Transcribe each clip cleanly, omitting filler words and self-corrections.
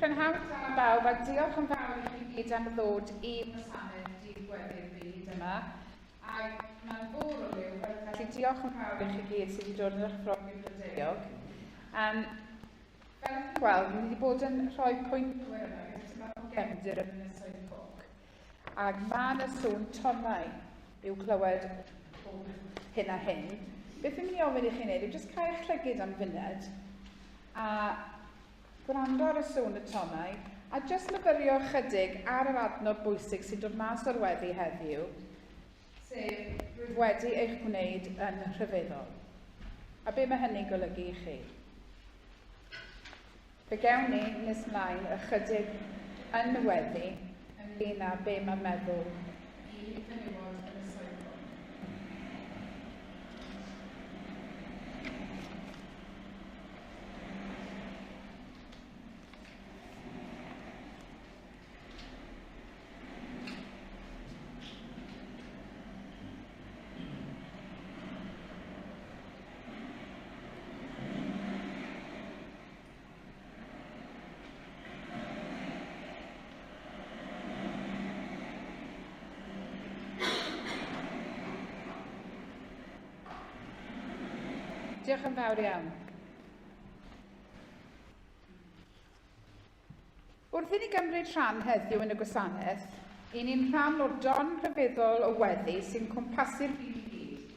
Cynhaliwyd gan bawb, a diolch yn fawr i chi gyd am ddod i Gwasanaeth Dydd Gweddi'r Byd yma. A mae'n fawr o liw, felly diolch yn fawr i chi gyd sydd wedi dod yn eich ffrog i'r Brydeiog. Fel chi'n gweld, ni wedi bod yn rhoi pwynt yma o gefndir yn Ynysoedd Coch. Ac mae yna sŵn tonnau i'w clywed hyn a hyn. Beth fi'n mynd i ofyn i chi wneud yw jyst cael eich llygyd am funed a gwrando ar y sŵn y tonnau, a jyst myfyrio chydig ar yr adnodd bwysig sy'n dod mas o'r weddi heddiw, sef rwyf wedi eich gwneud yn rhyfeddol. A be mae hynny'n golygu i chi? Fe gewn ni nes mlaen ychydig yn y weddi ynglŷn â be mae'n meddwl i fenywod yn y swyddfa. Diolch yn fawr iawn. Wrth i ni gymryd rhan heddiw yn y gwasanaeth, i ni'n rhan o'r don rhyfeddol o weddi sy'n cwmpasu'r byd i gyd,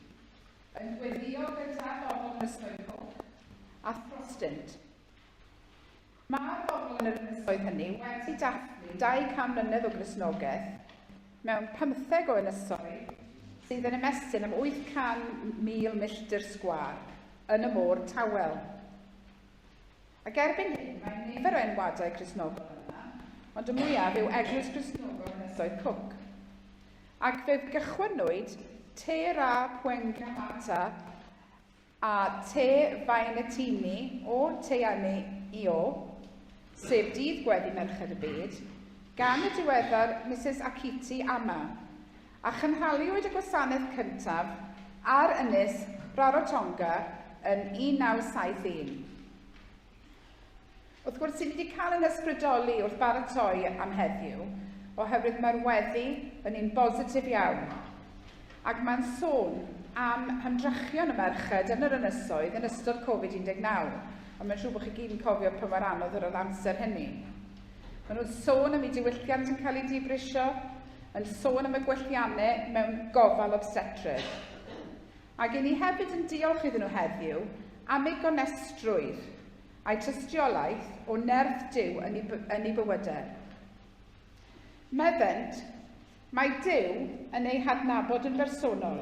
yn gweddio gyda bobl yn ysgol a throstint. Mae'r bobl yn yr ynysoedd hynny wedi dathlu 200 mlynedd o Gristnogaeth mewn 15 o ynysoedd sydd yn ymestyn am 800,000 milltir sgwâr yn y môr tawel. Ac erbyn hyn, mae nifer o enwadau Cristnogol yna, ond y mwyaf yw Eglwys Cristnogol Ynysoedd Coch. Ac fe gychwynnwyd te ra Pwengamata a te Faenetini o Teanu Io, sef Dydd Gweddi Merched y Byd, gan y diweddar Mrs Akiti Ama, a chynhaliwyd y gwasanaeth cyntaf ar ynys Rarotonga yn 1971. Wrth gwrs, sydd wedi cael yn ysbrydoli wrth baratoi am heddiw, oherwydd mae'r weddi yn un bositif iawn, ac mae'n sôn am hymdrechion y merched yn yr ynysoedd yn ystod Covid-19, a mae'n siŵr bod chi gyd yn cofio pa mor anodd yr amser hynny. Maen nhw'n sôn am eu diwylliant yn cael ei dibrisio, yn sôn am y gwelliannau mewn gofal obstetredd. Ac i ni hefyd yn diolch iddyn nhw heddiw am eu gonestrwydd a'i tystiolaeth o nerth Duw yn ei bywydau. Meddent, mae Duw yn ei hadnabod yn bersonol,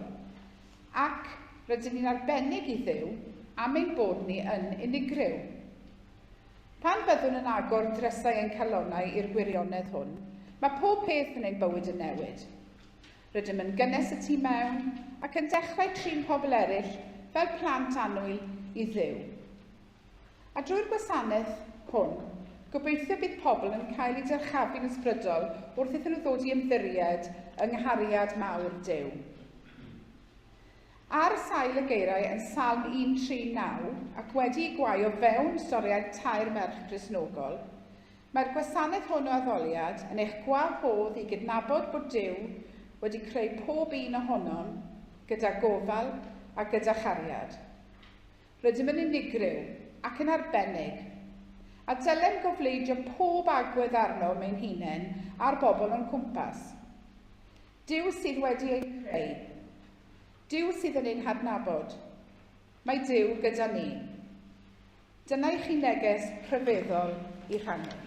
ac rydyn ni'n arbennig i Dduw am ein bod ni yn unigryw. Pan byddwn yn agor drysau ein calonnau i'r gwirionedd hwn, mae pob peth yn ein bywyd yn newid. Rydym yn gynnes y tu mewn ac yn dechrau trin pobl eraill fel plant annwyl i Dduw. A drwy'r gwasanaeth hwn, gobeithio bydd pobl yn cael eu dyrchafu'n ysbrydol wrth iddyn nhw ddod i ymddiried yng nghariad mawr Duw. Ar sail y geiriau yn Salm 139 ac wedi ei gwau o fewn storiad tair merch Cristnogol, mae'r gwasanaeth hwn o addoliad yn eich gwahodd i gydnabod bod Duw wedi creu pob un ohonom gyda gofal a gyda chariad. Rydym yn unigryw ac yn arbennig, a dylem gofleidio pob agwedd arno mewn hunain a'r bobl o'n cwmpas. Duw sydd wedi ei creu. Duw sydd yn ein hadnabod. Mae Duw gyda ni. Dyna i chi neges rhyfeddol i rhannu.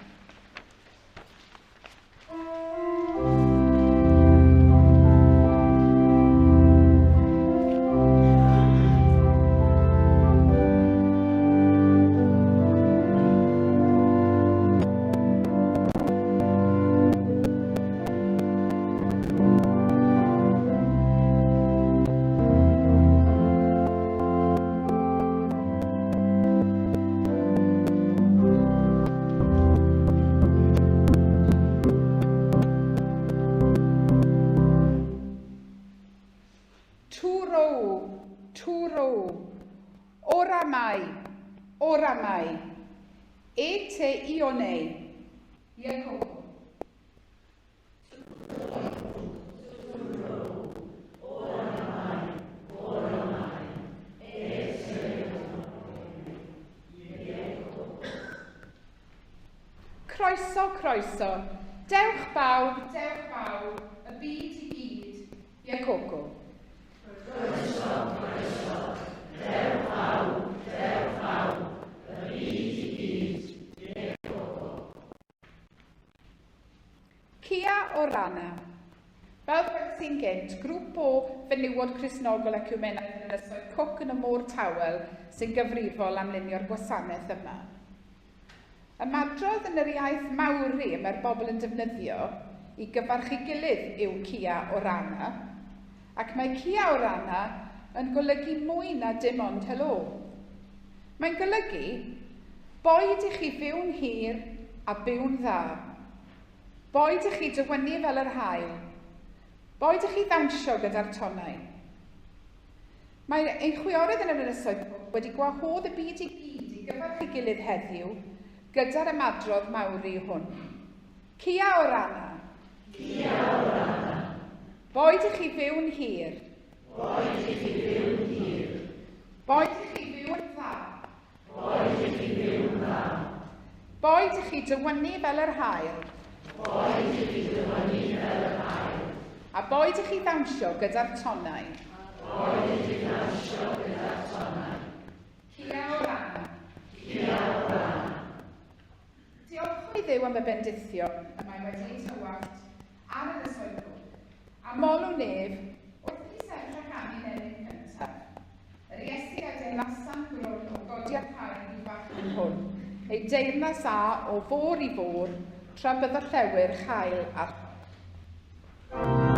Oramai, e te ionei, Ie coco. Croeso, croeso. Dewch bawb, y byd i gyd. Ie coco. Croeso, croeso. Dewch bawb, y byd i gyd. Ie coco. Cia o Rana. Fel sy'n gynt, grŵp o fenywod Cristnogol Ecwmenaidd yn ynysoedd Cook yn y Môr Tawel sy'n gyfrifol am lunio'r gwasanaeth yma. Ymadrodd yn yr iaith Mawri mae'r bobl yn defnyddio i gyfarchu gilydd yw Cia o Rana, ac mae Cia o Rana yn golygu mwy na dim ond helo. Mae'n golygu boed i chi fyw'n hir a byw'n dda, boed i chi dywynu fel yr haul, boed i chi ddawnsio gyda'r tonnau. Mae ein chwiorydd yn yr ynysoedd wedi gwahodd y byd i gyd i gyfarchu gilydd heddiw gyda'r ymadrodd Mawri hwn. Cia o Rana. Cia o Rana. Boed i chi fyw'n hir. Boed i chi fyw'n hir. Boed i chi fyw'n dda. Boed i chi fyw'n dda. Boed i chi dywynu fel yr haul. Boed i chi dywynu fel yr haul. A boed i chi ddawnsio gyda'r tonnau. Boed i chi ddawnsio gyda'r tonnau. Cia o Rana. Cia o Rana. Diolch i Dduw am y bendithio y mae wedi ei tywallt ar y ynysoedd. A molw nef, wrth i sefyll ac anu nefyn cyntaf. Yr Iesu a deyrnasan grwn o godi'r cael i bachgen hwn, ei deyrnas a o fôr i fôr, tra bydd y llewyr chael ar. O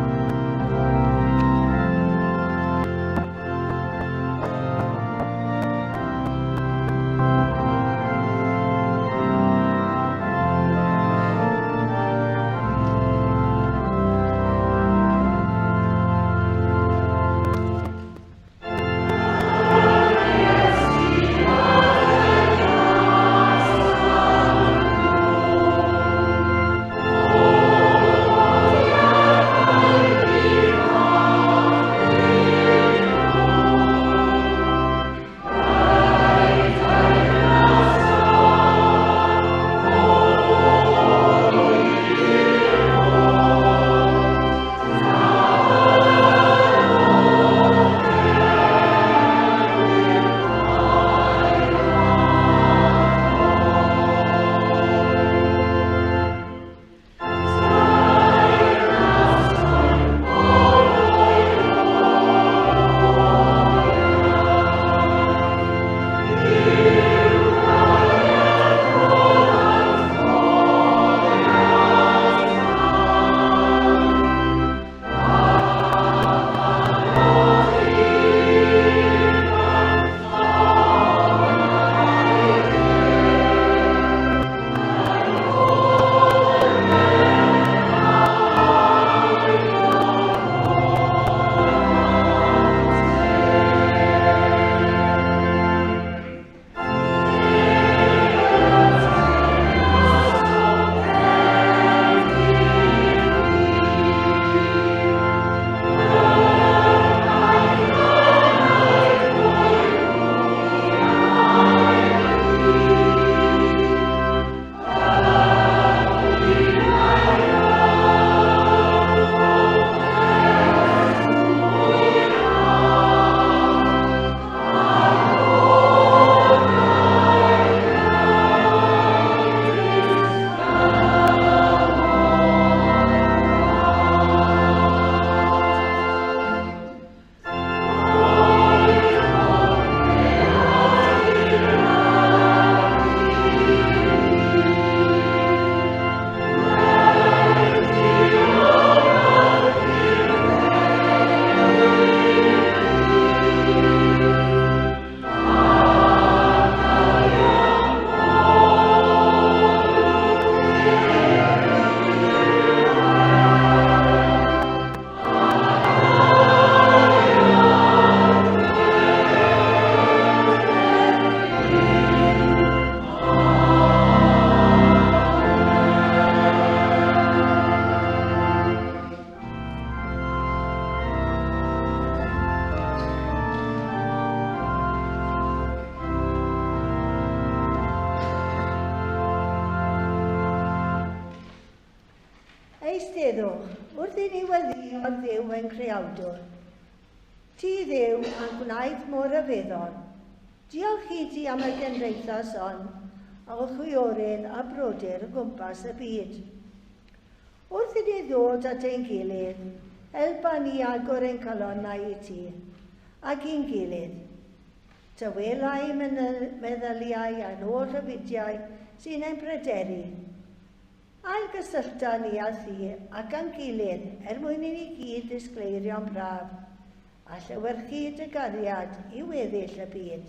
Eisteddwch, wrth i ni weddïo Dduw ein creawdwr. Ti Dduw a'n gwnaeth mor rhyfeddol. Diolch i ti am y genreithas hon, a o chwiorydd a brodyr o gwmpas y byd. Wrth i ni ddod at ein gilydd, helpa ni agor ein calonnau i ti, ac i'n gilydd. Tywelai meddyliau a'n ôl rhyfudiau sy'n ein pryderu. A'n gysyllta ni a thi ac a'n gilydd mwyn i ni gyd ddisgleirio'n braf, a llywyrchu dy gariad i weddill y byd.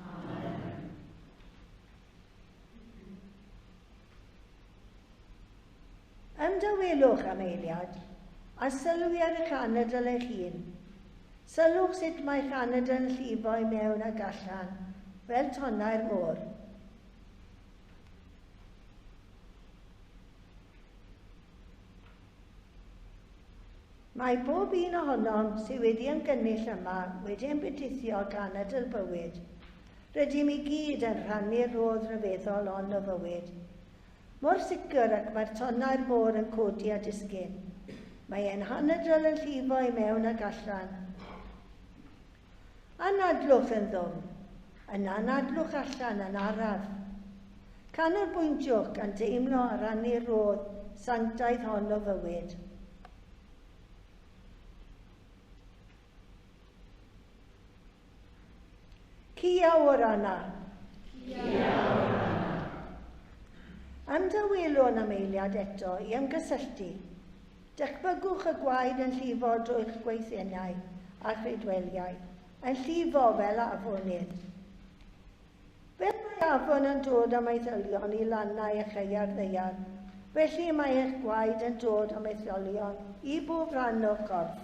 Amen. Ymdawelwch am eiliad, a sylwi ar eich anadl eich hun. Sylwch sut mae chaned yn llifo i mewn ac allan, fel tonnau'r môr. Mae bob un ohonom sydd wedi ymgynnull yma wedi ymbytithio ganed y bywyd. Rydym i gyd yn rhannu'r rodd rhyfeddol on o fywyd. Mor sicr ac mae'r tonnau'r môr yn codi a disgyn. Mae ein hanadl yn llifo i mewn ac allan. Anadlwch yn ddwm, yna anadlwch allan yn araf. Canolbwyntiwch gan deimlo a rannu'r rodd sanctaidd hon o fywyd. Cia o'r anna. Ymdawelwn am eiliad eto i ymgysylltu. Dychbygwch y gwaed yn llifo drwy'ch gweithiennau a chridweliau, yn llifo fel afonydd. Fel mae afon yn dod am eitholion i lannau a cheiar ddeiar, felly mae eich gwaed yn dod am eitholion i bob rhan o'r corff.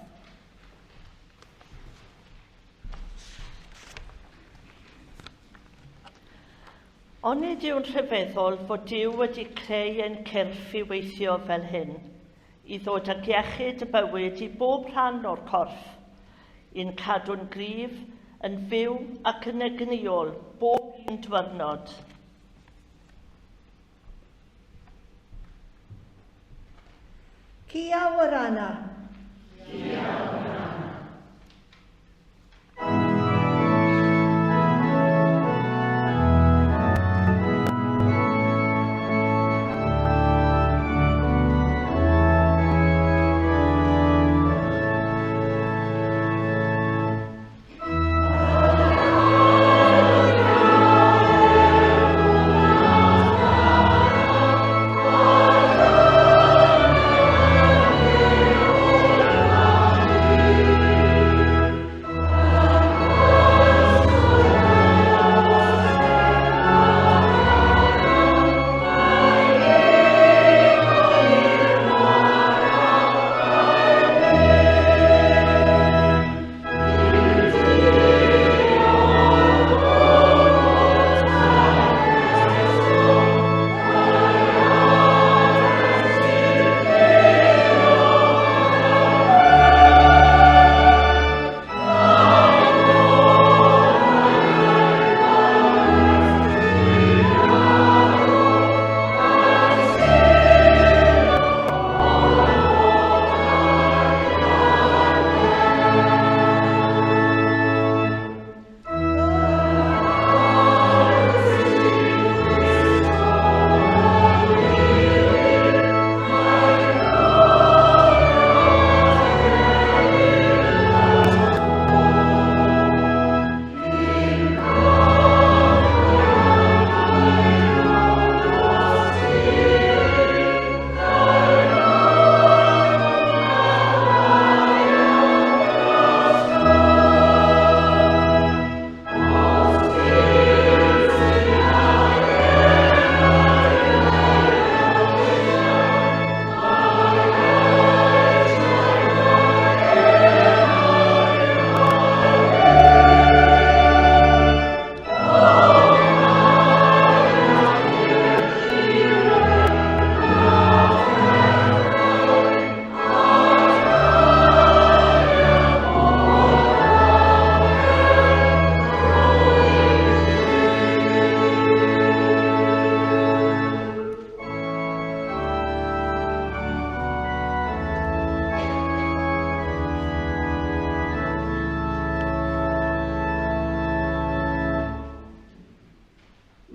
Onid yw'n rhyfeddol fod Duw wedi creu ein cyrff i weithio fel hyn, i ddod ag iechyd y bywyd i bob rhan o'r corff, i'n cadw'n gryf, yn fyw ac yn egniol bob un diwrnod. Cia o'r anna.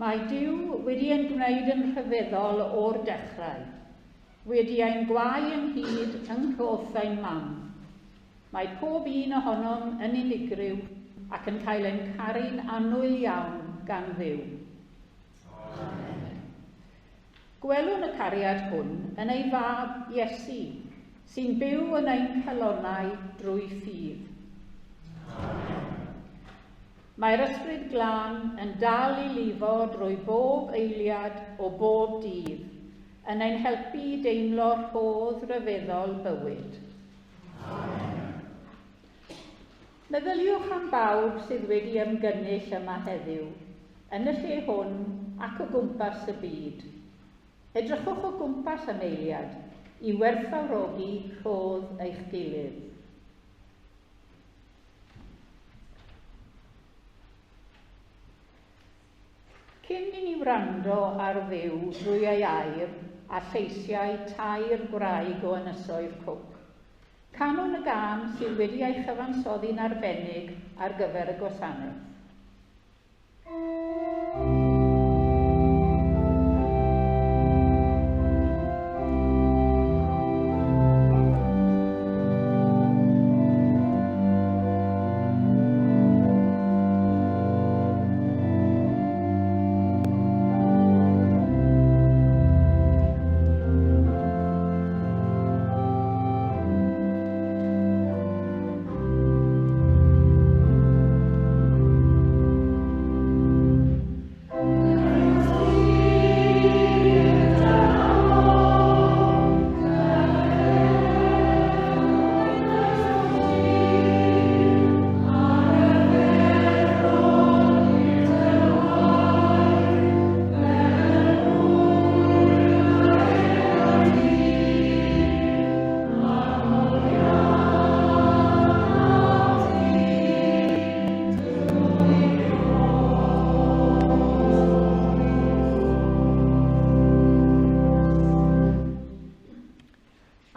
Mae Duw wedi ein gwneud yn rhyfeddol o'r dechrau. Wedi ein gwau ynghyd yng nghoff ein mam. Mae pob un ohonom yn unigryw ac yn cael ein caru'n annwyl iawn gan Dduw. Gwelwn y cariad hwn yn ei fab Iesu, sy'n byw yn ein calonnau drwy ffydd. Mae'r ysbryd glân yn dal i lifo drwy bob eiliad o bob dydd, yn ein helpu i deimlo rhodd ryfeddol bywyd. Meddyliwch am bawb sydd wedi ymgynnull yma heddiw, yn y lle hwn ac o gwmpas y byd. Edrychwch o gwmpas am eiliad i werthfawrogi rhodd eich gilydd. Cyn i ni wrando ar Dduw drwy ei air a lleisiau tair gwraig o ynysoedd Cwc, canwn y gân sydd wedi ei chyfansoddi'n arbennig ar gyfer y gwasanaeth.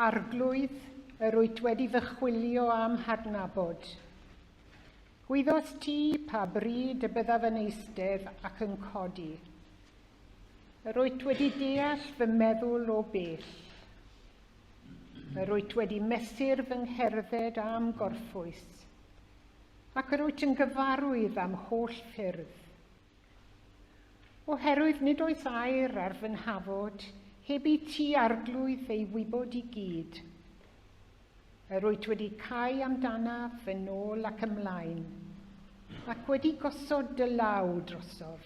Arglwydd yr wyt wedi fy chwilio am hadnabod. Gwyddos ti pa bryd y byddaf yn eistedd ac yn codi. Yr wyt wedi deall fy meddwl o bell. Yr wyt wedi mesur fy ngherdded am gorffwys, ac yr wyt yn gyfarwydd am holl ffyrdd. Oherwydd nid oes air ar fy nhafod, heb i ti arglwydd ei wybod i gyd. Yr wyt wedi cau amdanaf fy nôl ac ymlaen, ac wedi gosod dy law drosof.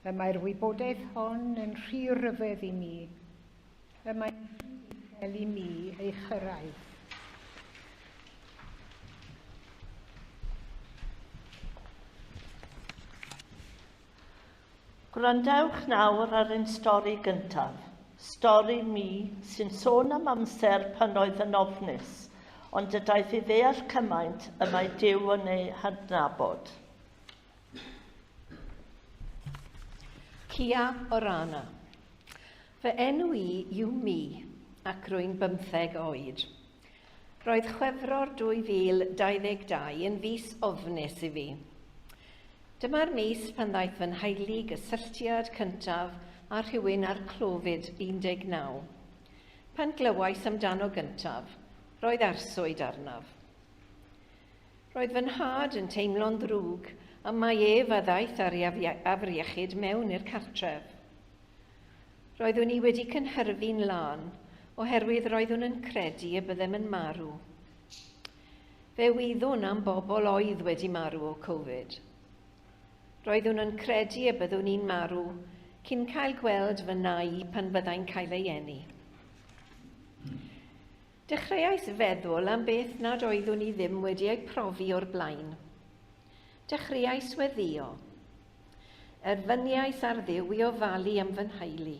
Y mae'r wybodaeth hon yn rhy ryfedd i mi, y mae'n fel i mi ei chyrraedd. Gwrandewch nawr ar ein stori gyntaf, stori mi sy'n sôn am amser pan oedd yn ofnus, ond y daeth i ddeall cymaint y mae Duw yn ei hadnabod. Cia Orana. Fy enw i yw mi, ac rwy'n 15 oed. Roedd Chwefror 2022 yn fis ofnus i fi. Dyma'r mis pan ddaeth fy nheulu gysylltiad cyntaf a rhywun ar Clofid 19. Pan glywais amdano gyntaf, roedd arswyd arnaf. Roedd fy nhad yn teimlo'n ddrwg a mae ef a ddaeth ar ei afriechyd mewn i'r cartref. Roeddwn i wedi cynhyrfu'n lan oherwydd roeddwn yn credu y byddem yn marw. Fe wyddwn am bobl oedd wedi marw o Covid. Roeddwn yn credu y byddwn i'n marw cyn cael gweld fy nai pan byddai'n cael ei eni. Dechreuais feddwl am beth nad oeddwn i ddim wedi ei profi o'r blaen. Dechreuais weddio. Erfyniais ar Dduw i ofalu am fy nheulu.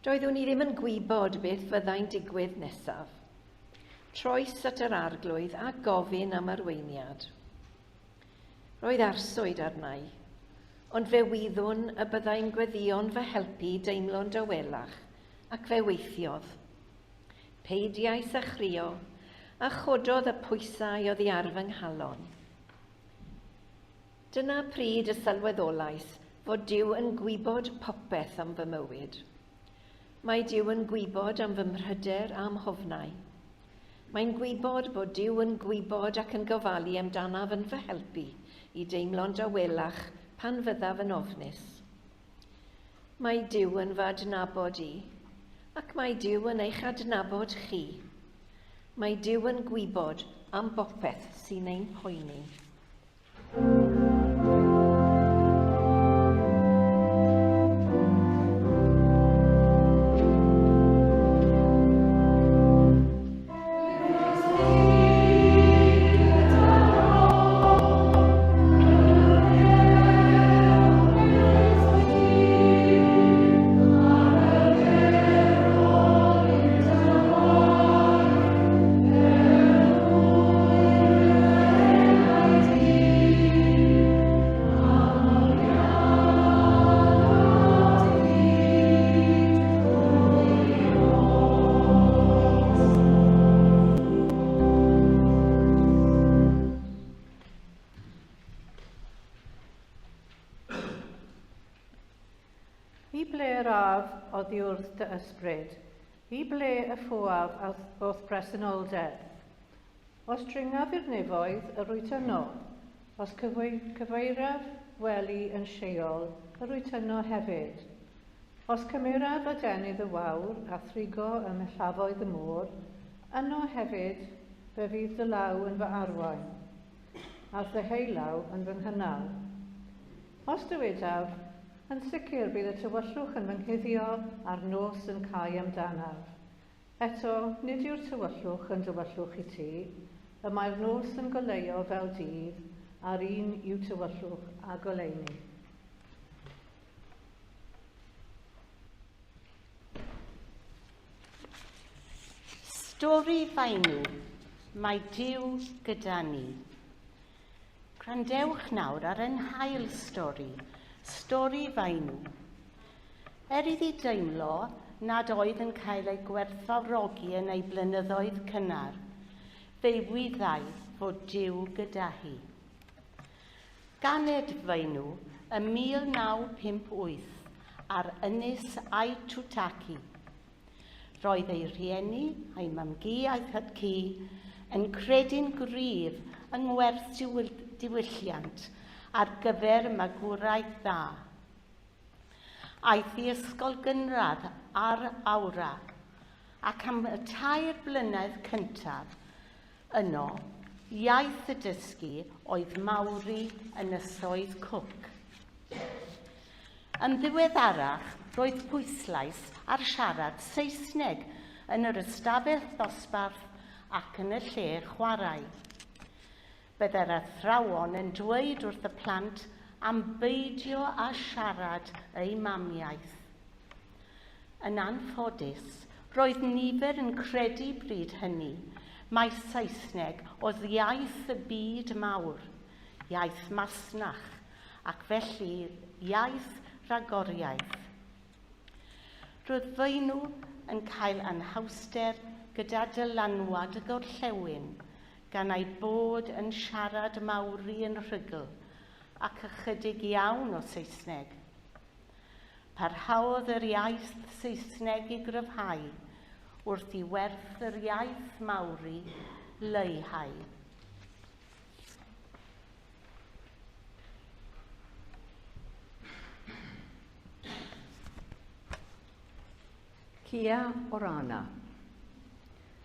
Doeddwn i ddim yn gwybod beth fyddai'n digwydd nesaf. Troes at yr arglwydd a gofyn am arweiniad. Roedd arswyd arnau, ond fe wyddwn y byddai'n gweddion fy helpu deimlo'n dawelach, ac fe weithiodd. Peidiais a chrio, a chododd y pwysau oddi ar fy nghalon. Dyna pryd y sylweddolais fod Duw yn gwybod popeth am fy mywyd. Mae Duw yn gwybod am fy mhryder a'm hofnau. Mae'n gwybod bod Duw yn gwybod ac yn gofalu amdanaf yn fy helpu i deimlo'n dawelach pan fyddaf yn ofnus. Mae Duw yn fy adnabod i, ac mae Duw yn eich adnabod chi. Mae Duw yn gwybod am bopeth sy'n ein poeni. Fi ble'r af oddi wrth dy ysbryd. Fi ble y ffwaf wrth presenoldeb. Os dringaf i'r nefoedd, yr wyt yno. Os cyfeiraf weli yn lleol, yr wyt yno hefyd. Os cymeraf y denydd y wawr a thrigo y mellafoedd y môr, yno hefyd fe fydd dy law yn fy arwain, a'r dy heilaw yn fy nghynnal. Os dywedaf, yn sicr bydd y tywyllwch yn fy nghuddio a'r nos yn cael amdanaf. Eto, nid yw'r tywyllwch yn dywyllwch i ti, y mae'r nos yn goleuo fel dydd, a'r un yw tywyllwch a goleuni. Stori faenw, mae Duw gyda ni. Gwrandewch nawr ar ein hael stori faenw. Iddi deimlo nad oedd yn cael ei gwerthfawrogi yn ei blynyddoedd cynnar, fe wyddai fod Duw gyda hi. Ganed faenw ym 1958 ar ynys Aitutaki. Roedd ei rhieni a'i mamgu a'i thadcu yn credu'n gryf yng ngwerth diwylliant ar gyfer magwraeth dda. Aeth i ysgol gynradd ar Awra, ac am y 2 blynedd cyntaf yno, iaith y dysgu oedd Mawri yn ysoedd Cook. Yn ddiweddarach, roedd pwyslais ar siarad Saesneg yn yr ystafell ddosbarth ac yn y lle chwarae. Byddai'r athrawon yn dweud wrth y plant am beidio a siarad eu mamiaith. Yn anffodus, roedd nifer yn credu bryd hynny mai Saesneg oedd iaith y byd mawr, iaith masnach, ac felly iaith ragoriaeth. Roedd faenw yn cael anhawster gyda dylanwad y gorllewin, gan ei bod yn siarad Mawri yn rhugl ac ychydig iawn o Saesneg. Parhaodd yr iaith Saesneg i gryfhau wrth i werth yr iaith Mawri leihau. Cia Orana.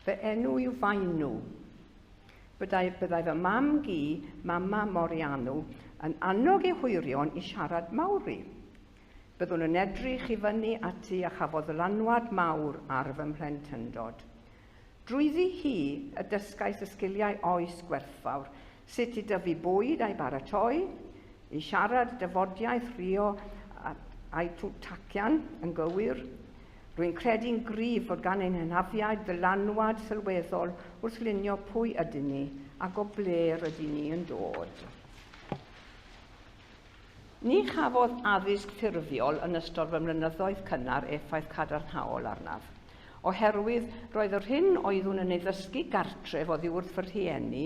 Fy enw yw Faenw. Byddai fy mam gi, Mama Morianw, yn annog eu hwyrion i siarad Mawri. Byddwn yn edrych i fyny ati a chafodd lanwad mawr ar fy mhlentyndod. Drwyddi hi y dysgais y sgiliau oes gwerthfawr, sut i dyfu bwyd a'i baratoi, i siarad dyfodiaeth Rio a'i Tutacian yn gywir. Rwy'n credu'n gryf fod gan ein hynafiad ddylanwad sylweddol wrth lunio pwy ydyn ni ac o ble rydyn ni yn dod. Ni chafodd addysg ffurfiol yn ystod fy mlynyddoedd cynnar effaith cadarnhaol arnaf. Oherwydd roedd yr hyn oeddwn yn ei ddysgu gartref oddi wrth fy rhieni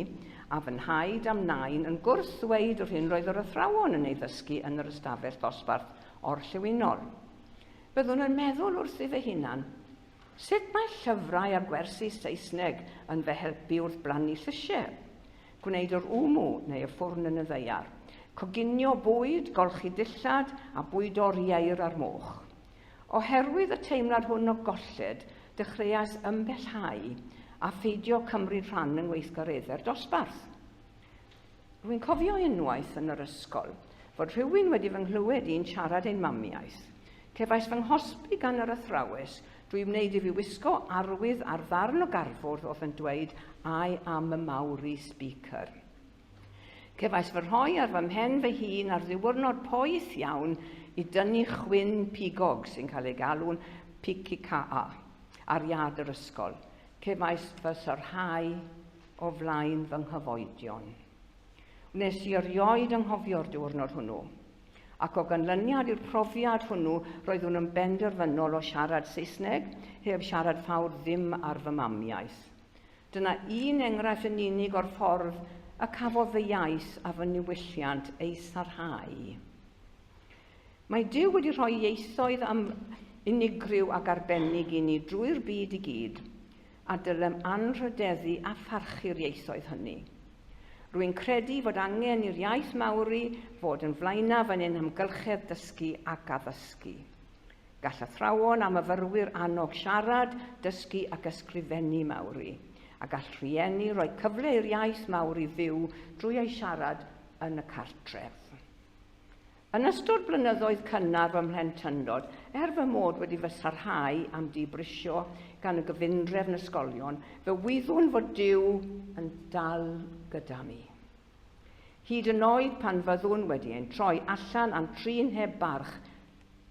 a fy nhaid am nain yn gwrth ddweud o'r hyn roedd yr athrawon yn ei ddysgu yn yr ystafell dosbarth orllewinol. Byddwn yn meddwl wrth i fy hunan, sut mae llyfrau a gwersi Saesneg yn fy helpu wrth blannu llysiau? Gwneud yr wmw neu y ffwrn yn y ddeiar, coginio bwyd, golchi dillad a bwyd oriau'r ar moch. Oherwydd y teimlad hwn o golled, dechreuais ymbellhau a pheidio cymryd rhan yng ngweithgareddau'r dosbarth. Rwy'n cofio unwaith yn yr ysgol fod rhywun wedi fy nghlywed i'n siarad ein mamiaeth. Cefais fy nghosbi gan yr athrawes drwy wneud i fi wisgo arwydd ar ddarn o garfwrdd oedd yn dweud I am a Maori speaker. Cefais fy rhoi ar fy mhen fy hun ar ddiwrnod poeth iawn i dynnu chwyn pigog sy'n cael ei galw'n pikikaa ar iad yr ysgol. Cefais fy syrhau o flaen fy nghyfoedion. Wnes i erioed anghofio'r diwrnod hwnnw, ac o ganlyniad i'r profiad hwnnw roeddwn yn benderfynol o siarad Saesneg heb siarad ffawr ddim ar fy mamiaeth. Dyna un enghraifft yn unig o'r ffordd y cafodd fy iaith a fy niwylliant ei sarhau. Mae Duw wedi rhoi ieithoedd unigryw ac arbennig i ni drwy'r byd i gyd, a dylem anrhydeddu a pharchu'r ieithoedd hynny. Rwy'n credu fod angen i'r iaith Mawri fod yn flaenaf yn ein amgylchedd dysgu ac addysgu. Gall athrawon a myfyrwyr annog siarad, dysgu ac ysgrifennu Mawri, a gall rhieni rhoi cyfle i'r iaith Mawri fyw drwy ei siarad yn y cartref. Yn ystod blynyddoedd cynnar fy mhlentyndod, fy mod wedi fy sarhau am dibrisio gan y gyfundrefn ysgolion, fe wyddwn fod Duw yn dal gyda mi. Hyd yn oed pan fyddwn wedi ein troi allan am trin heb barch,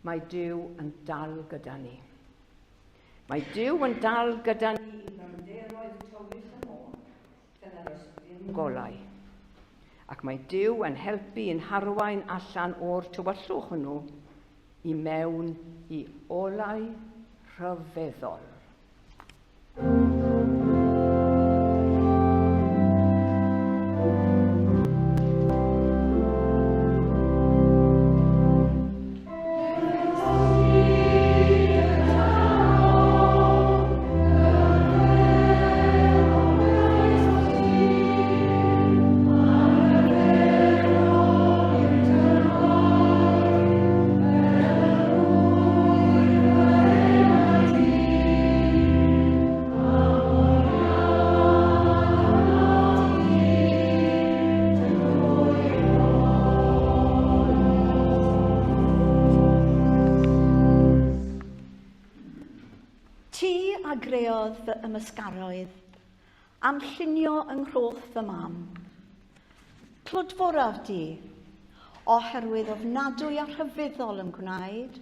mae Duw yn dal gyda ni. Mae Duw yn dal gyda ni i gymderoedd tywyll y môr, dyna does ddim golau. Ac mae Duw yn helpu i'n harwain allan o'r tywyllwch hwnnw i mewn i olau rhyfeddol. Greodd fy ymysgaroedd am llunio yng nghrwth fy mam. Clodforaf di, oherwydd ofnadwy a rhyfeddol yn gwneud,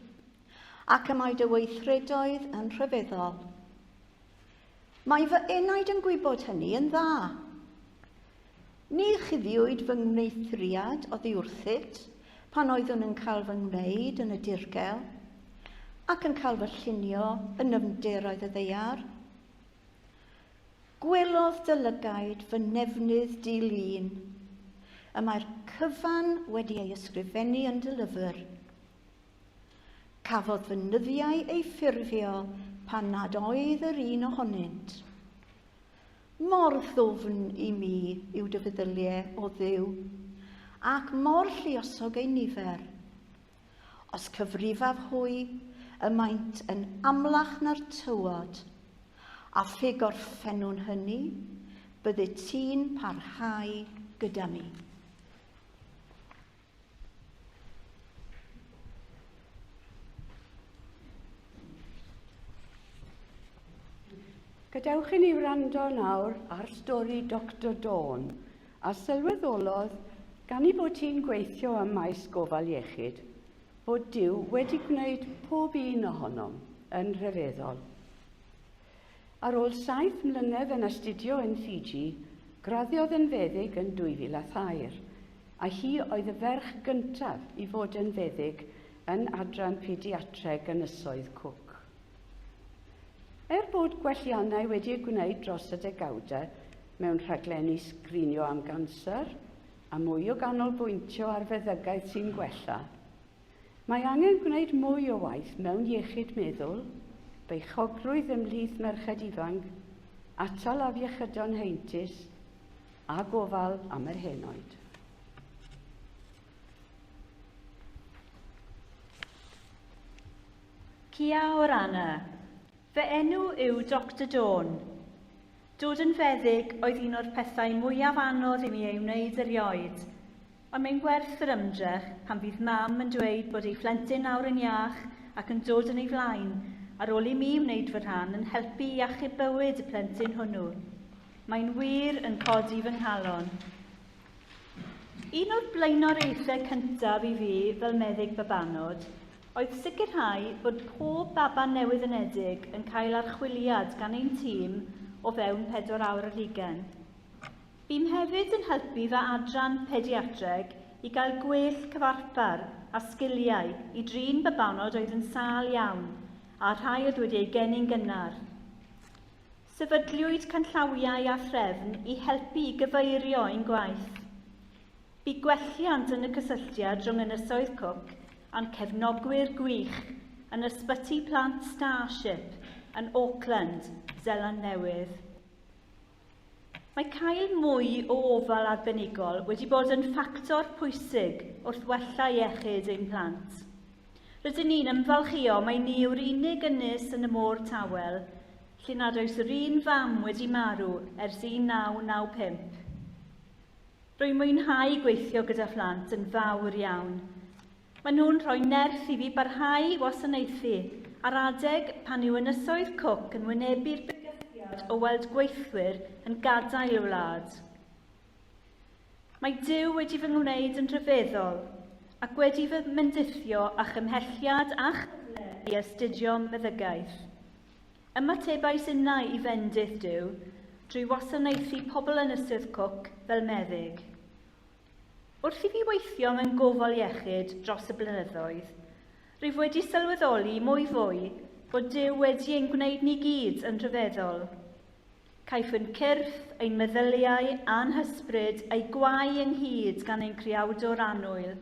ac y mae dy weithredoedd yn rhyfeddol. Mae fy enaid yn gwybod hynny yn dda. Ni chuddiwyd fy ngwneithriad oddi wrthyt pan oeddwn yn cael fy ngwneud yn y dirgel, ac yn cael fy llunio yn nyfnderoedd y ddeiar. Gwelodd dy lygaid fy nefnydd dilyn, y mae'r cyfan wedi ei ysgrifennu yn dy lyfr. Cafodd fy nyddiau ei ffurfio pan nad oedd yr un ohonynt. Mor ddwfn i mi yw dy feddyliau o Dduw, ac mor lluosog ei nifer. Os cyfrifaf hwy, y maent yn amlach na'r tywod, a ffig o'r ffenwn hynny, bydde ti'n parhau gyda mi. Gadewch i ni wrando nawr ar stori Dr. Dawn, a sylweddolodd gan i bod ti'n gweithio ym maes gofal iechyd, bod Duw wedi gwneud pob un ohonom yn rhyfeddol. Ar ôl 7 mlynedd yn astudio yn Fiji, graddiodd yn feddyg yn 2003, a hi oedd y ferch gyntaf i fod yn feddyg yn adran pediatreg Ynysoedd Cook. Bod gwelliannau wedi gwneud dros y degawdau, mewn rhaglenni sgrinio am ganser a mwy o ganolbwyntio ar feddygaeth sy'n gwella. Mae angen gwneud mwy o waith mewn iechyd meddwl, beichogrwydd ymhlith merched ifanc, atal afiechydon heintus a gofal am yr henoed. Cia o'r Anna. Fy enw yw Dr Dawn. Dod yn feddyg oedd un o'r pethau mwyaf anodd i mi ei wneud erioed, ond mae'n werth yr ymdrech pan fydd mam yn dweud bod ei phlentyn nawr yn iach ac yn dod yn ei flaen, ar ôl i mi wneud fy rhan yn helpu i achub bywyd y plentyn hwnnw. Mae'n wir yn codi fy nghalon. Un o'r blaenoraethau cyntaf i fi fel meddyg babanod oedd sicrhau bod pob baban newydd unedig yn cael archwiliad gan ein tîm o fewn 4 awr yr hugain. Bym hefyd yn helpu fy adran pediatreg i gael gwell cyfarpar a sgiliau i drin babanod oedd yn sâl iawn, a rhai oedd wedi ei genu'n gynnar. Sefydliwyd canllawiau a threfn i helpu i gyfeirio ein gwaith. Bu gwelliant yn y cysylltiad rhwng Ynysoedd Cook a'n cefnogwyr gwych yn ysbyty plant Starship yn Auckland, Seland Newydd. Mae cael mwy o ofal arbenigol wedi bod yn ffactor pwysig wrth wella iechyd ein plant. Rydyn ni'n ymfalchio mai ni yw'r unig ynys yn y môr tawel, lle nad oes yr un fam wedi marw ers 1995. Rwy'n mwynhau gweithio gyda phlant yn fawr iawn. Maen nhw'n rhoi nerth i fi barhau i wasanaethu ar adeg pan yw Ynysoedd Cook yn wynebu'r bygythiad o weld gweithwyr yn gadael y wlad. Mae Duw wedi fy ngwneud yn rhyfeddol ac wedi fy myndithio a chymhelliad a chyfle i astudio meddygaeth. Ymatebais innau i fendith Duw drwy wasanaethu pobl Ynysoedd Cook fel meddyg. Wrth i fi weithio mewn gofal iechyd dros y blynyddoedd, rwyf wedi sylweddoli mwy fwy bod Duw wedi ein gwneud ni gyd yn rhyfeddol. Caiff yn cyrff, ein meddyliau a'n hysbryd ei gwau ynghyd gan ein criawdwr annwyl.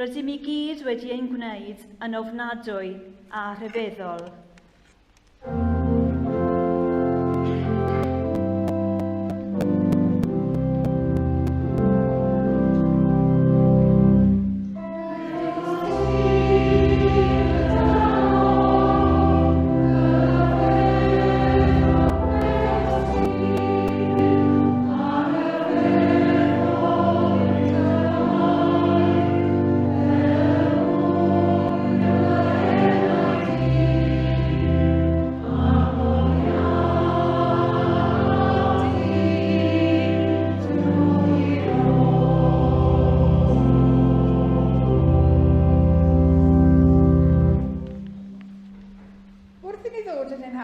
Rydym i gyd wedi ein gwneud yn ofnadwy a rhyfeddol.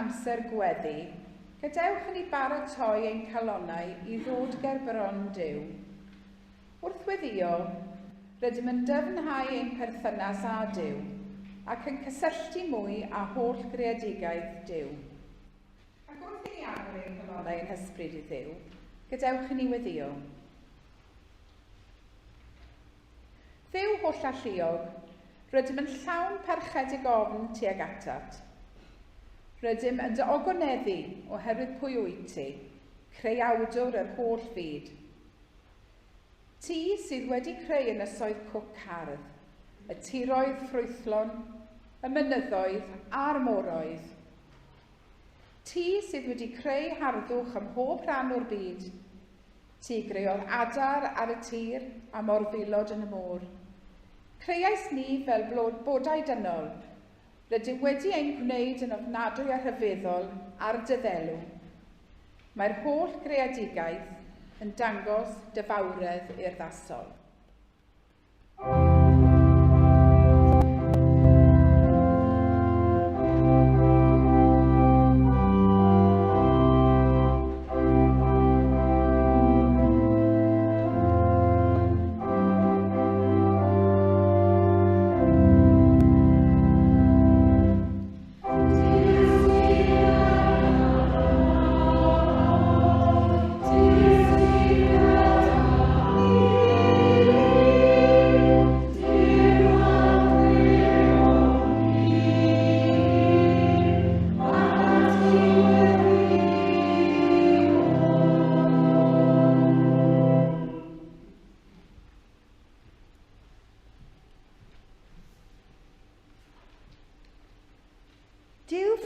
Amser gweddi, gadewch yn ei baratoi ein calonnau i ddod ger bron Duw. Wrth weddio, rydym yn dyfnhau ein perthynas â Duw ac yn cysylltu mwy â holl greadigaeth Duw. Ac wrth i ni agor ein calonnau yn hysbryd i Dduw, gadewch yn ei weddio. Dduw holl a lluog, rydym yn llawn parchedig ofn tuag atat. Rydym yn dy ogoneddu oherwydd pwy wyt ti, creuawdwr yr holl byd. Ti sydd wedi creu Ynysoedd Cook hardd, y tiroedd ffrwythlon, y mynyddoedd a'r moroedd. Ti sydd wedi creu harddwch ym mhob rhan o'r byd. Ti greodd adar ar y tir a morfilod yn y môr. Creuais ni fel bodau dynol, rydym wedi ein gwneud yn ofnadwy a rhyfeddol ar dyddelw. Mae'r holl greadigaeth yn dangos dyfawredd urddasol.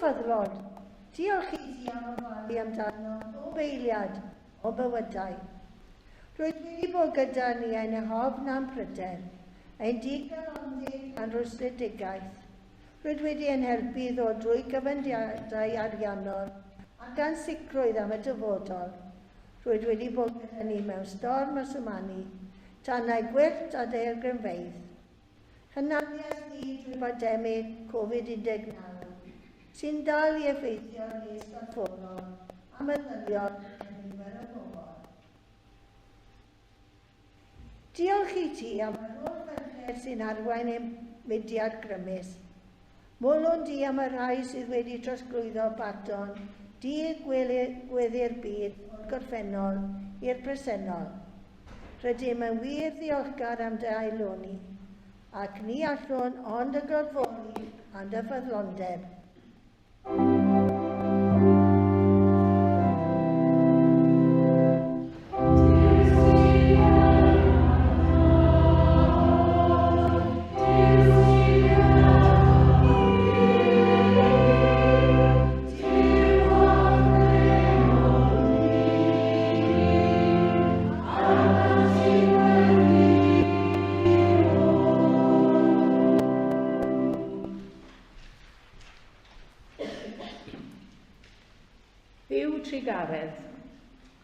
ffyddlon, diolch i ti am ofalu amdano o beiliad o bywydau. Rwyt wedi bod gyda ni yn y hofn am pryder, ein digalondig a'n rwystredigaeth. Rwyt wedi yn helpu ddod drwy gyfyndiadau ariannol ac ansicrwydd am y dyfodol. Rwyt wedi bod gyda ni mewn storm a symani, tan ei gwyllt a deir grynfeidd. Hynaniaeth ni drwy pandemig Covid-19 sy'n dal i effeithio ni statfforol a meddyliol yn nifer y bobl. Diolch i ti am yr holl ferched sy'n arwain ein mudiad grymus. Molwn di am y rhai sydd wedi trosglwyddo baton Dydd Gweddi'r Byd o'r gorffennol i'r presennol. Rydym yn wir ddiolchgar am dy ailoni, ac ni allwn ond y grodfori am dy ffyddlondeb.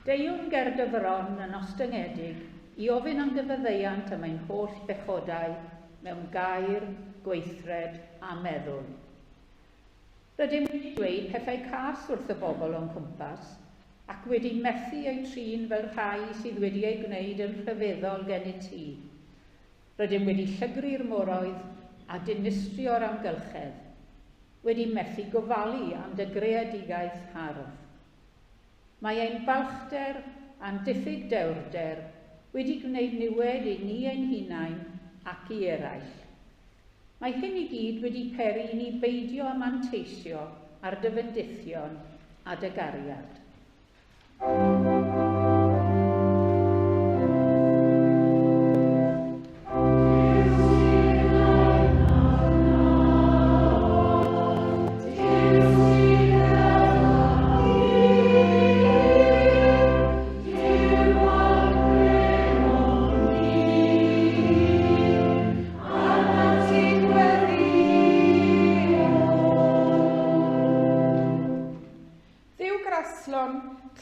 Deiwn gerdyfron yn ostyngedig i ofyn am gyfaddeuant am ein holl bechodau mewn gair, gweithred a meddwl. Rydym wedi dweud pethau cas wrth y bobl o'n cwmpas ac wedi methu eu trin fel rhai sydd wedi ei gwneud yn rhyfeddol gennym ti. Rydym wedi llygru'r moroedd a dinistrio'r amgylchedd. Wedi methu gofalu am dy greadigaeth hardd. Mae ein balchder a'n diffyg dewrder wedi gwneud niwed i ni ein hunain ac i eraill. Mae hyn i gyd wedi peri i ni beidio a manteisio ar dy fendithion a dy gariad.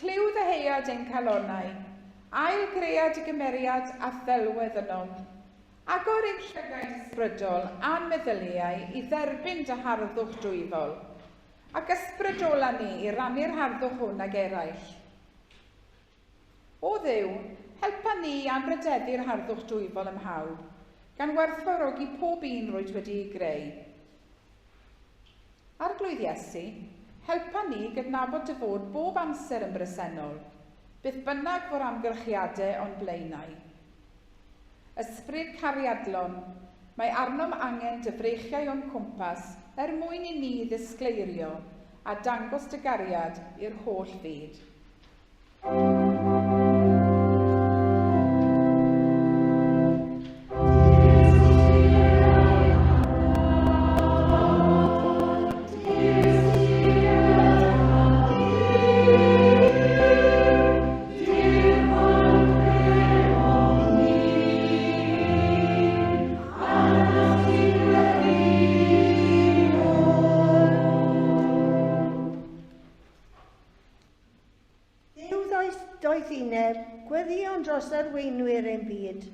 Cliw ddeheuad ein calonau, ail gread y gymeriad a ddelwedd yno. Agor ein llygaid ysbrydol a'n meddyliau i dderbyn dy harddwch dwyfol, ac ysbrydola ni i rannu'r harddwch hwn ag eraill. O Dduw, helpa ni anrydeddu'r harddwch dwyfol ym hawb, gan werthfawrogi pob un rwyt wedi ei greu. Arglwydd Iesu, helpa ni gydnabod dy fod bob amser yn bresennol, bydd bynnag fo'r amgylchiadau o'n blaenau. Ysbryd cariadlon, mae arnom angen dyfreichiau o'n cwmpas mwyn i ni ddisgleirio a dangos dy gariad i'r holl byd. Gweddion dros arweinwyr ein byd.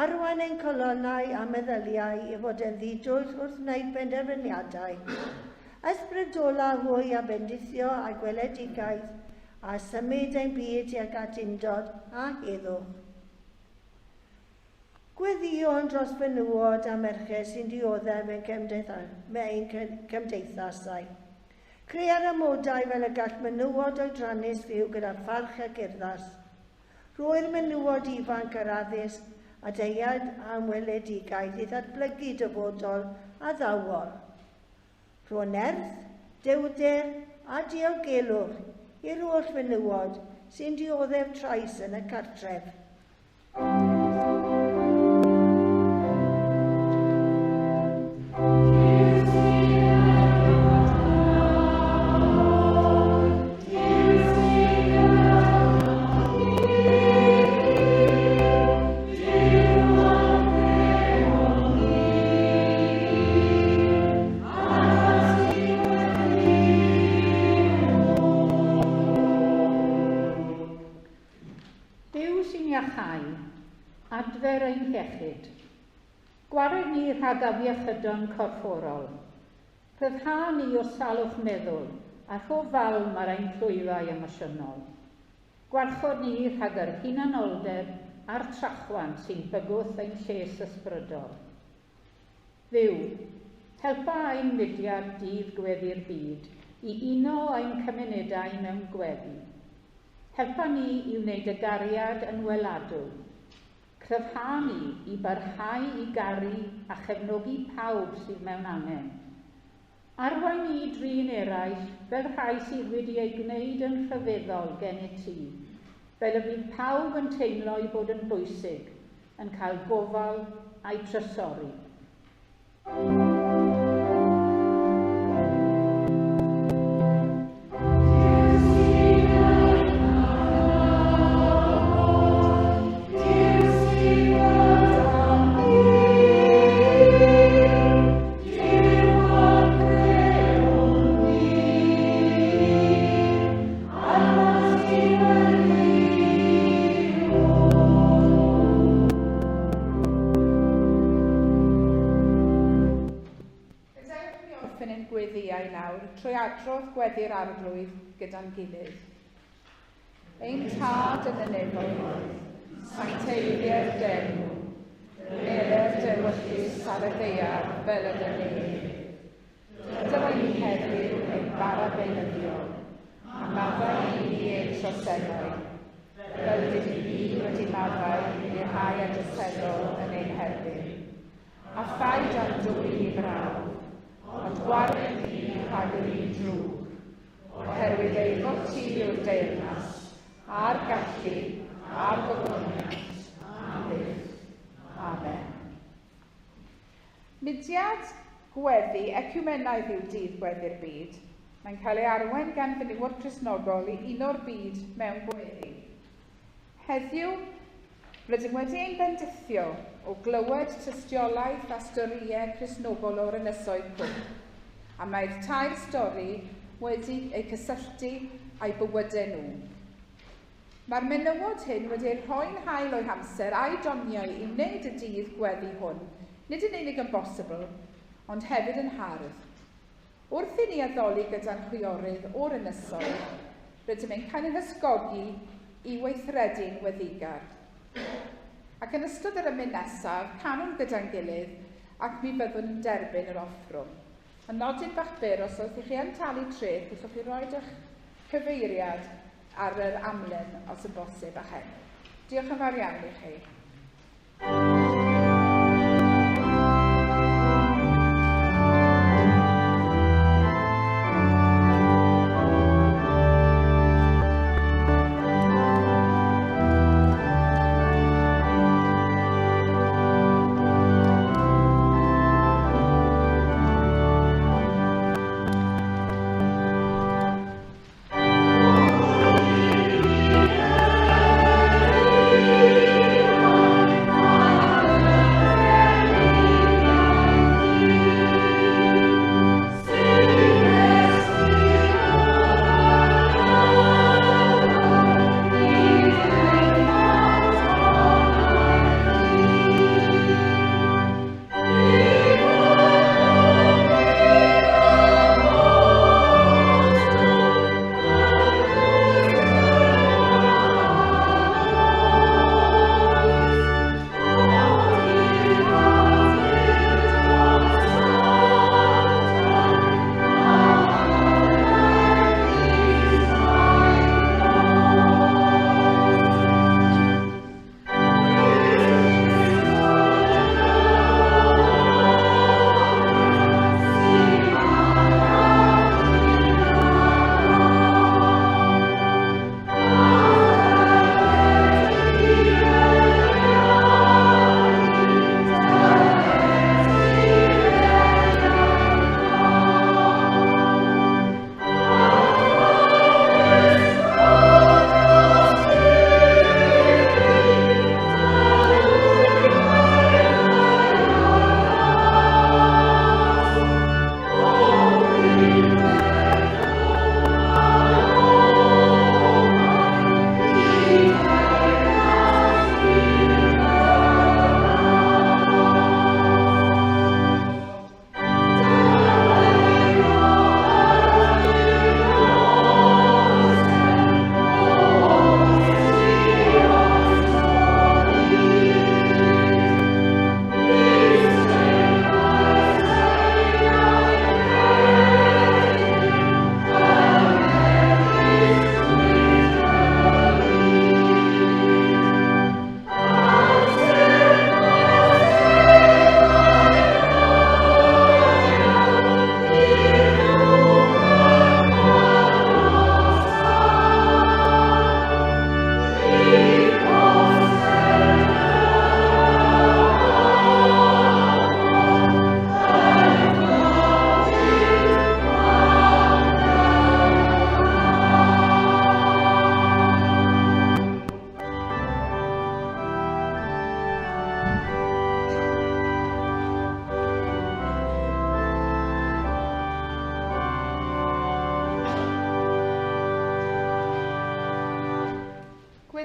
Arwain ein colonnau a meddyliau i fod yn ddidwyll wrth wneud penderfyniadau. Ysbrydola hwy a bendithio a gweledigaeth a symud ein byd ag atundod a heddwch. Gweddion dros fenywod a merched sy'n dioddef ein cymdeithasau. Crea'r amodau fel y gall menywod oedrannus fyw gyda pharch ac urddas. Rwy'r menywod ifanc yr addysg a deiad a ymweledigaeth i ddatblygu dyfodol a ddawol. Rwy'n nerth, dewder a diogelwch i'r holl menywod sy'n dioddef trais yn y cartref. hyder ein iechyd. Gwared ni rhag afiechydon corfforol. Rhyddha ni o salwch meddwl, a rho fal mae'r ein llwyfau emosiynol. Gwarchod ni rhag yr hunanoldeb a'r trachwan sy'n bygwth ein lles ysbrydol. Dduw, helpa ein mudiad dydd gweddi'r byd i uno ein cymunedau mewn gweddi. Helpa ni i wneud y gariad yn weladwy. Cryfha ni i barhau i garu a chefnogi pawb sydd mewn angen. Arwain ni drin eraill fel rhai sydd wedi ei gwneud yn rhyfeddol gen i ti, fel y bydd pawb yn teimlo i bod yn bwysig, yn cael gofal a'i trysori. Trwy adrodd gweddi'r arglwydd gyda'n gilydd. Ein tad yn y nefoedd, sancteiddiau'r derw, eler dewydus ar y ddaear fel yn y nef. Dyma ni heddiw ein bara beunyddiol, a maddau ni ein troseddau, fel dyn ni gyd wedi maddau i'r rhai adroseddol yn ein herbyn. A phaid am dwy i brawf, ond gwared ni rhag yr un drwg, oherwydd ei fod ti yw'r deyrnas, a'r gallu, a'r gogoniant, am byth. Amen. Mudiad gweddi ecwmenaidd yw dydd gweddi'r byd. Mae'n cael ei arwain gan fenywod Cristnogol i uno'r byd mewn gweddi. Heddiw, rydym wedi ein bendithio o glywed tystiolaeth a storïau Cristnogol o'r ynysoedd cwm, a mae'r tair stori wedi eu cysylltu a'u bywydau nhw. Mae'r menywod hyn wedi eu rhoi'n hael o'i hamser a'i doniau i wneud y dydd gweddi hwn, nid yn unig yn bosibl, ond hefyd yn hardd. Wrth i ni addoli gyda'n chwiorydd o'r ynysoedd, rydym yn cael ein hysgogi i weithredu'n weddigar. Ac yn ystod yr ymyn nesaf, canwn gyda'n gilydd ac mi byddwn yn derbyn yr offrwm. Yn nodyn bach byr, os oeddech chi yn talu treth, gallwch chi roed eich cyfeiriad ar yr amlen os yn bosib a hen. Diolch yn fawr iawn i chi. Amen.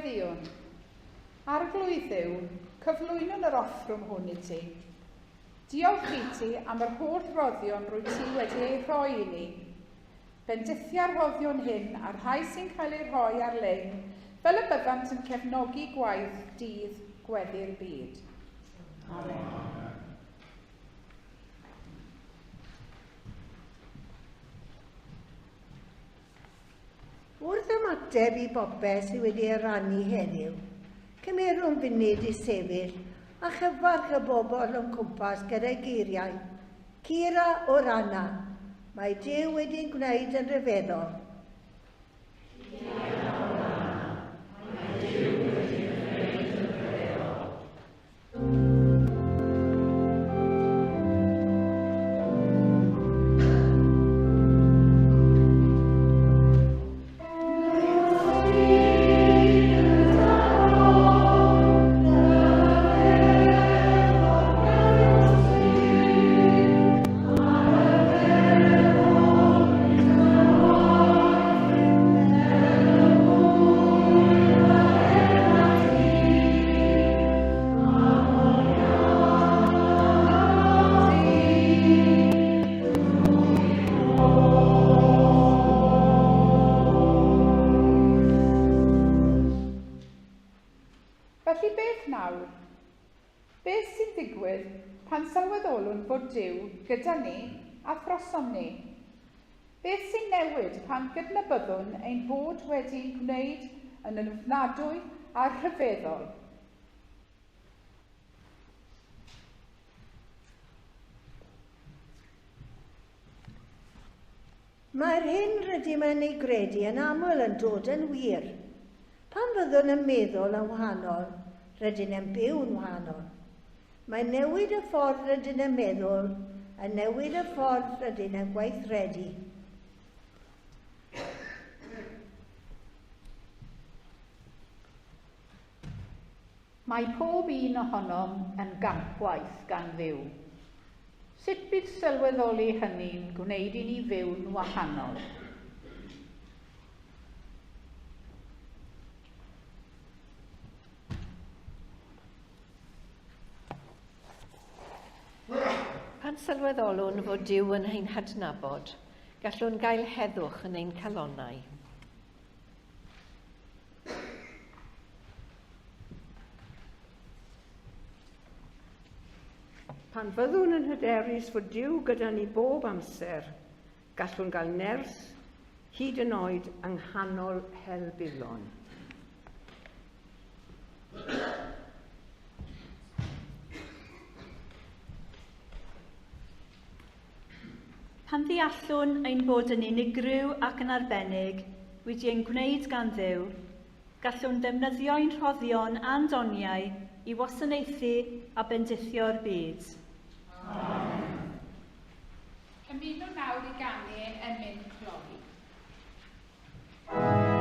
Gweddïwn. Arglwydd Dduw, cyflwynwn yr offrwm hwn i ti. Diolch i ti am yr holl roddion rwy ti wedi ei rhoi i ni. Bendithio'r roddion hyn a'r rhai sy'n cael ei rhoi ar-lein fel y byddant yn cefnogi gwaith dydd Gweddi'r Byd. Amen. Wrth ymateb i bopeth sydd wedi ei rannu heddiw, cymerwn funud i sefyll a chyfarch y bobl o'n cwmpas gyda'i geiriau. Cira o ranna, mae Duw wedi'n gwneud yn rhyfeddol. Felly beth nawr? Beth sy'n digwydd pan sylweddolwn fod Duw gyda ni a throsom ni? Beth sy'n newid pan gydnabyddwn ein bod wedi'n gwneud yn ofnadwy a rhyfeddol? Mae'r hyn rydym yn ei gredu yn aml yn dod yn wir. Pan fyddwn yn meddwl yn wahanol, rydym yn byw yn wahanol. Mae newid y ffordd rydym yn meddwl yn newid y ffordd rydym yn gweithredu. Mae pob un ohonom yn gampwaith gan Dduw. Sut bydd sylweddoli hynny'n gwneud i ni fyw'n wahanol? Pan sylweddolwn fod Duw yn ein hadnabod, gallwn gael heddwch yn ein calonnau. Pan fyddwn yn hyderus fod Duw gyda ni bob amser, gallwn gael ners hyd yn oed yng nghanol helbuddon. Pan ddeallwn ein bod yn unigryw ac yn arbennig wedi ein gwneud gan Dduw, gallwn defnyddio'n rhoddion a'n doniau i wasanaethu a bendithio'r byd. Amen. Ymunwn nawr i ganu emyn cloi. Amen.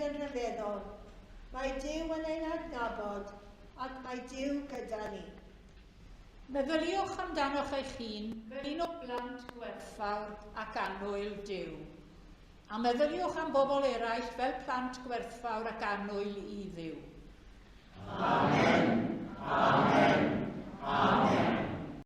bywyd yn rhyfeddol. Mae Duw yn ein adnabod ac mae Duw gyda ni. Meddyliwch amdanoch eich hun fel un o blant gwerthfawr ac annwyl Duw. A meddyliwch am bobl eraill fel plant gwerthfawr ac annwyl i Dduw. Amen.